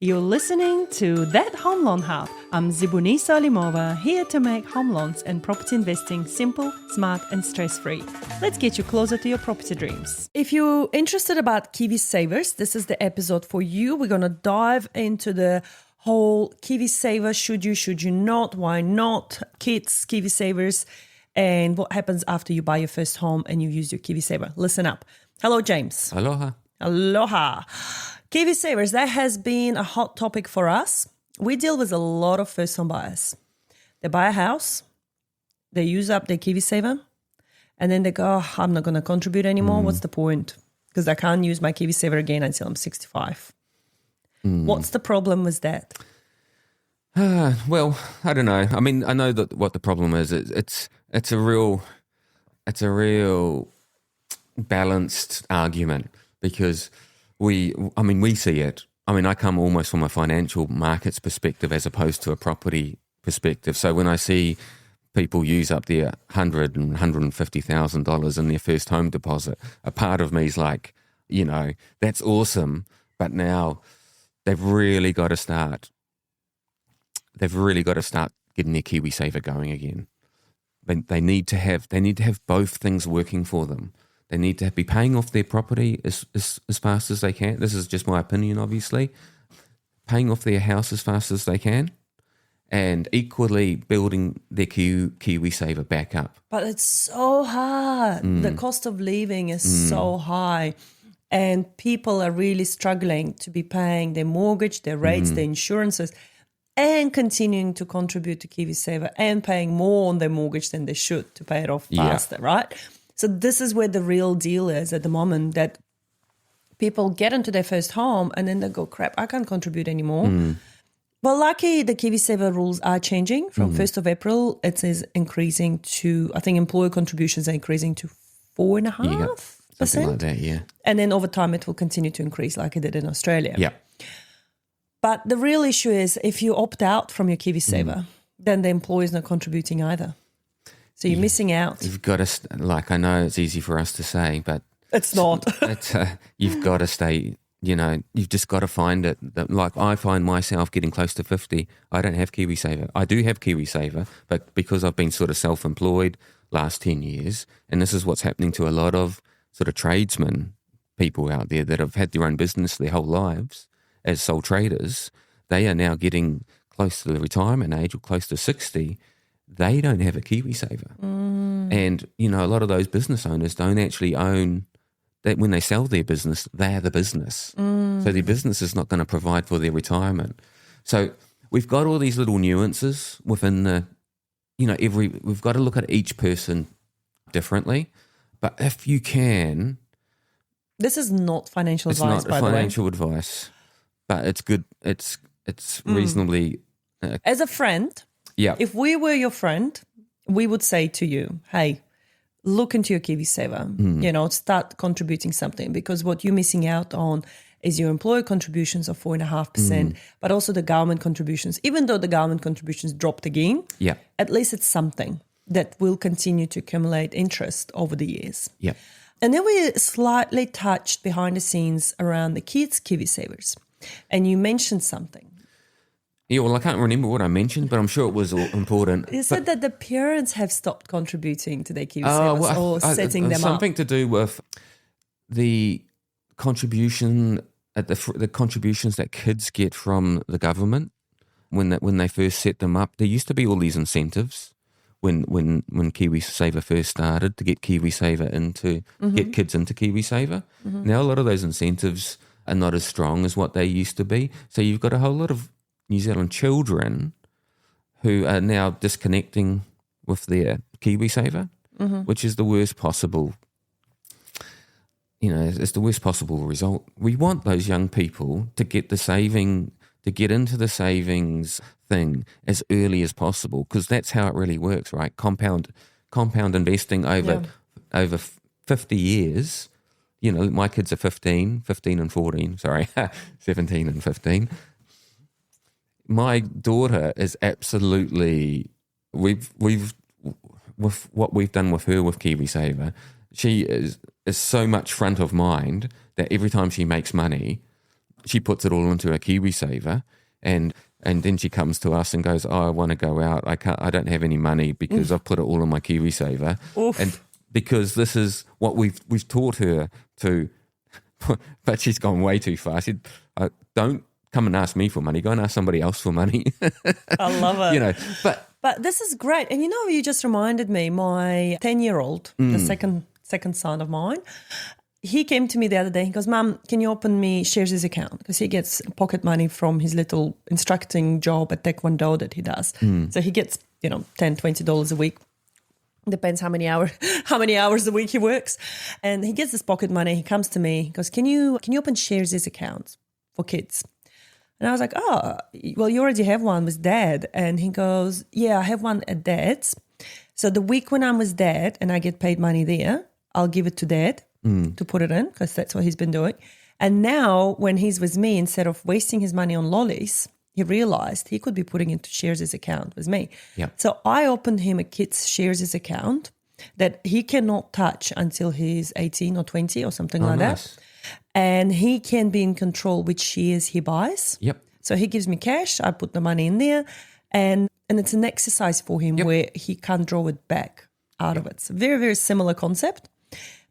You're listening to That Home Loan Hub. I'm Zibuni Salimova, here to make home loans and property investing simple, smart, and stress-free. Let's get you closer to your property dreams. If you're interested about KiwiSavers, this is the episode for you. We're going to dive into the whole KiwiSaver, should you not, why not, kids, KiwiSavers, and what happens after you buy your first home and you use your KiwiSaver. Listen up. Hello, James. Aloha. Aloha. KiwiSavers, that has been a hot topic for us. We deal with a lot of first home buyers. They buy a house, they use up their KiwiSaver, and then they go, oh, I'm not going to contribute anymore. What's the point? Because I can't use my KiwiSaver again until I'm 65. What's the problem with that? Well, I don't know. I mean, I know that what the problem is. It's a real balanced argument because we see it. I mean, I come almost from a financial markets perspective as opposed to a property perspective. So when I see people use up their $100,000 and $150,000 in their first home deposit, a part of me is like, that's awesome. But now they've really got to start getting their KiwiSaver going again. They need to have both things working for them. They need to be paying off their property as fast as they can. This is just my opinion, obviously. Paying off their house as fast as they can, and equally building their KiwiSaver back up. But it's so hard. The cost of living is so high. And people are really struggling to be paying their mortgage, their rates, their insurances, and continuing to contribute to KiwiSaver and paying more on their mortgage than they should to pay it off faster, right? So this is where the real deal is at the moment, that people get into their first home and then they go, crap, I can't contribute anymore. Well, lucky the KiwiSaver rules are changing. From 1st of April, it is increasing to, I think employer contributions are increasing to 4.5%. Something like that, yeah. And then over time, it will continue to increase like it did in Australia. Yeah. But the real issue is if you opt out from your KiwiSaver, then the employer is not contributing either. So you're missing out. You've got to, I know it's easy for us to say, but it's not. You've got to stay, you've just got to find it. Like I find myself getting close to 50, I don't have KiwiSaver. I do have KiwiSaver, but because I've been sort of self-employed last 10 years, and this is what's happening to a lot of sort of tradesmen, people out there that have had their own business their whole lives as sole traders, they are now getting close to the retirement age or close to 60. They don't have a KiwiSaver. And, a lot of those business owners don't actually own that. When they sell their business, they're the business. So their business is not going to provide for their retirement. So we've got all these little nuances within the, we've got to look at each person differently. But if you can... This is not financial advice, by the way. It's not financial advice, but it's good. It's reasonably... As a friend... Yeah. If we were your friend, we would say to you, hey, look into your KiwiSaver, start contributing something, because what you're missing out on is your employer contributions of 4.5%, but also the government contributions. Even though the government contributions dropped again, at least it's something that will continue to accumulate interest over the years. Yeah. And then we slightly touched behind the scenes around the kids' KiwiSavers, and you mentioned something. Yeah, well, I can't remember what I mentioned, but I'm sure it was important. You said that the parents have stopped contributing to their KiwiSavers or setting them up. Something to do with the contribution, the contributions that kids get from the government when they first set them up. There used to be all these incentives when KiwiSaver first started to get KiwiSaver get kids into KiwiSaver. Now a lot of those incentives are not as strong as what they used to be. So you've got a whole lot of New Zealand children who are now disconnecting with their KiwiSaver, which is the worst possible, it's the worst possible result. We want those young people to get into the savings thing as early as possible, because that's how it really works, right? Compound investing over 50 years. My kids are 15 and 14, 17 and 15. My daughter is absolutely, with what we've done with her with KiwiSaver, she is so much front of mind that every time she makes money, she puts it all into a KiwiSaver, and then she comes to us and goes, "Oh, I want to go out. I don't have any money because I've put it all in my KiwiSaver." Oof. And because this is what we've taught her to, but she's gone way too far. She said, "Don't come and ask me for money. Go and ask somebody else for money." I love it. You know, But this is great. And you just reminded me, my 10-year-old, the second son of mine, he came to me the other day. He goes, "Mum, can you open me Shares' account?" Because he gets pocket money from his little instructing job at Taekwondo that he does. So he gets, $10, $20 a week. Depends how many hours a week he works. And he gets this pocket money. He comes to me, he goes, can you open Shares' accounts for kids? And I was like, "Oh, well, you already have one with Dad." And he goes, "Yeah, I have one at Dad's. So the week when I'm with Dad and I get paid money there, I'll give it to Dad to put it in, because that's what he's been doing. And now when he's with me, instead of wasting his money on lollies, he realized he could be putting into Shares' account with me. Yeah. So I opened him a kid's Shares' account that he cannot touch until he's 18 or 20 or something like nice. that. And he can be in control which shares he buys. Yep. So he gives me cash, I put the money in there, and it's an exercise for him where he can't draw it back out of it. It's a very, very similar concept,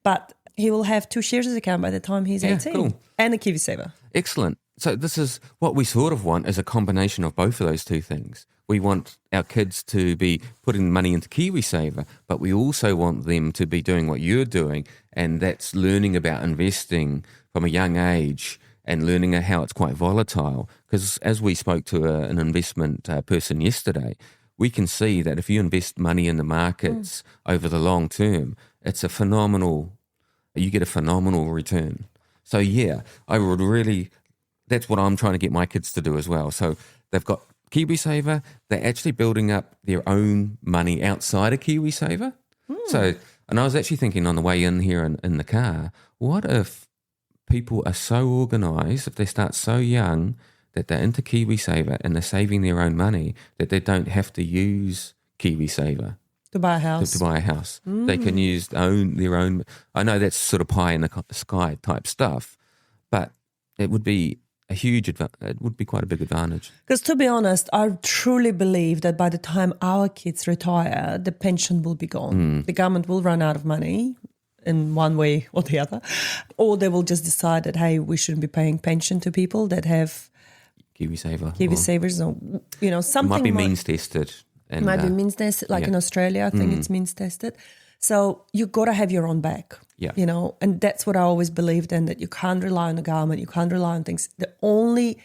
but he will have 2 Shares' account by the time he's 18. Cool. And a KiwiSaver. Excellent. So this is what we sort of want, is a combination of both of those two things. We want our kids to be putting money into KiwiSaver, but we also want them to be doing what you're doing, and that's learning about investing from a young age and learning how it's quite volatile. Because as we spoke to an investment person yesterday, we can see that if you invest money in the markets over the long term, you get a phenomenal return. So yeah, I would really, that's what I'm trying to get my kids to do as well. So they've got KiwiSaver, they're actually building up their own money outside of KiwiSaver. So, and I was actually thinking on the way in here in the car, what if people are so organised, if they start so young that they're into KiwiSaver and they're saving their own money, that they don't have to use KiwiSaver To buy a house. to buy a house. They can use their own. I know that's sort of pie in the sky type stuff, but it would be it would be quite a big advantage. Because to be honest, I truly believe that by the time our kids retire, the pension will be gone. The government will run out of money in one way or the other, or they will just decide that, hey, we shouldn't be paying pension to people that have KiwiSavers, or something. Might be means tested. And, might be means tested, like in Australia, I think it's means tested. So you got to have your own back. Yeah. And that's what I always believed in, that you can't rely on the government, you can't rely on things. The only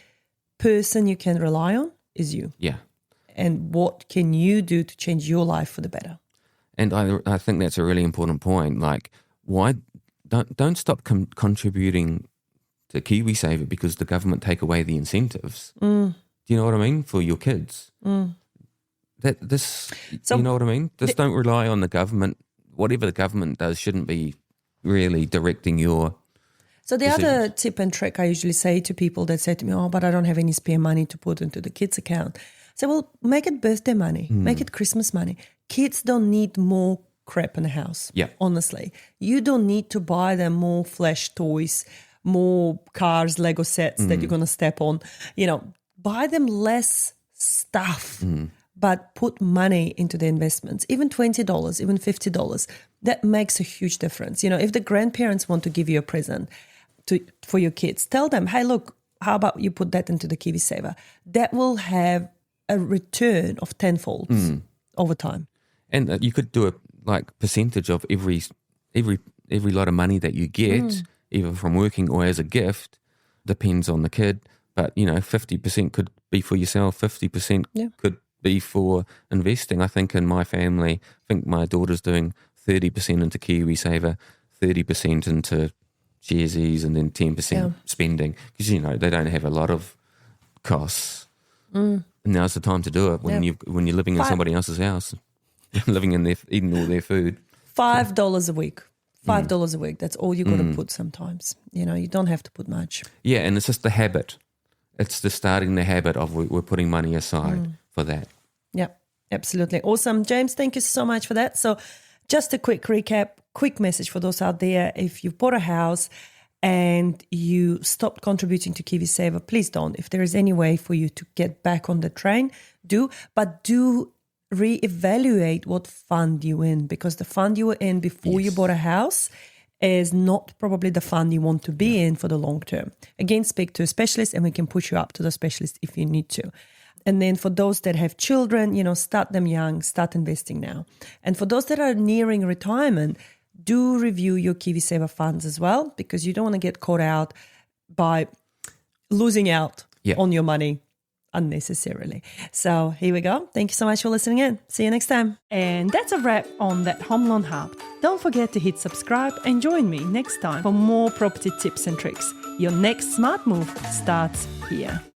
person you can rely on is you. Yeah. And what can you do to change your life for the better? And I think that's a really important point. Like, why don't stop contributing to KiwiSaver because the government take away the incentives. Do you know what I mean? For your kids. You know what I mean? Just don't rely on the government. Whatever the government does shouldn't be really directing your So the decisions. other tip and trick I usually say to people that say to me, "Oh, but I don't have any spare money to put into the kids' account." I say, well, make it birthday money. Make it Christmas money. Kids don't need more crap in the house, honestly. You don't need to buy them more flash toys, more cars, Lego sets that you're going to step on. Buy them less stuff. But put money into the investments, even $20, even $50. That makes a huge difference. If the grandparents want to give you a present for your kids, tell them, hey, look, how about you put that into the KiwiSaver? That will have a return of tenfold over time. And you could do a percentage of every lot of money that you get, either from working or as a gift, depends on the kid. But 50% could be for yourself, 50% could be for investing. I think in my family, my daughter's doing 30% into KiwiSaver, 30% into Sharesies, and then 10% spending, because they don't have a lot of costs. Now's the time to do it when you're living in somebody else's house, living in eating all their food. $5 a week. $5 a week. That's all you got to put sometimes. You don't have to put much. Yeah, and it's just the habit. It's the starting the habit of we're putting money aside for that. Yeah, absolutely. Awesome. James, thank you so much for that. So just a quick recap, quick message for those out there. If you've bought a house and you stopped contributing to KiwiSaver, please don't. If there is any way for you to get back on the train, do reevaluate what fund you're in, because the fund you were in before you bought a house is not probably the fund you want to be in for the long term. Again, speak to a specialist and we can push you up to the specialist if you need to. And then for those that have children, start them young, start investing now. And for those that are nearing retirement, do review your KiwiSaver funds as well, because you don't want to get caught out by losing out on your money unnecessarily. So here we go. Thank you so much for listening in. See you next time. And that's a wrap on that Home Loan Hub. Don't forget to hit subscribe and join me next time for more property tips and tricks. Your next smart move starts here.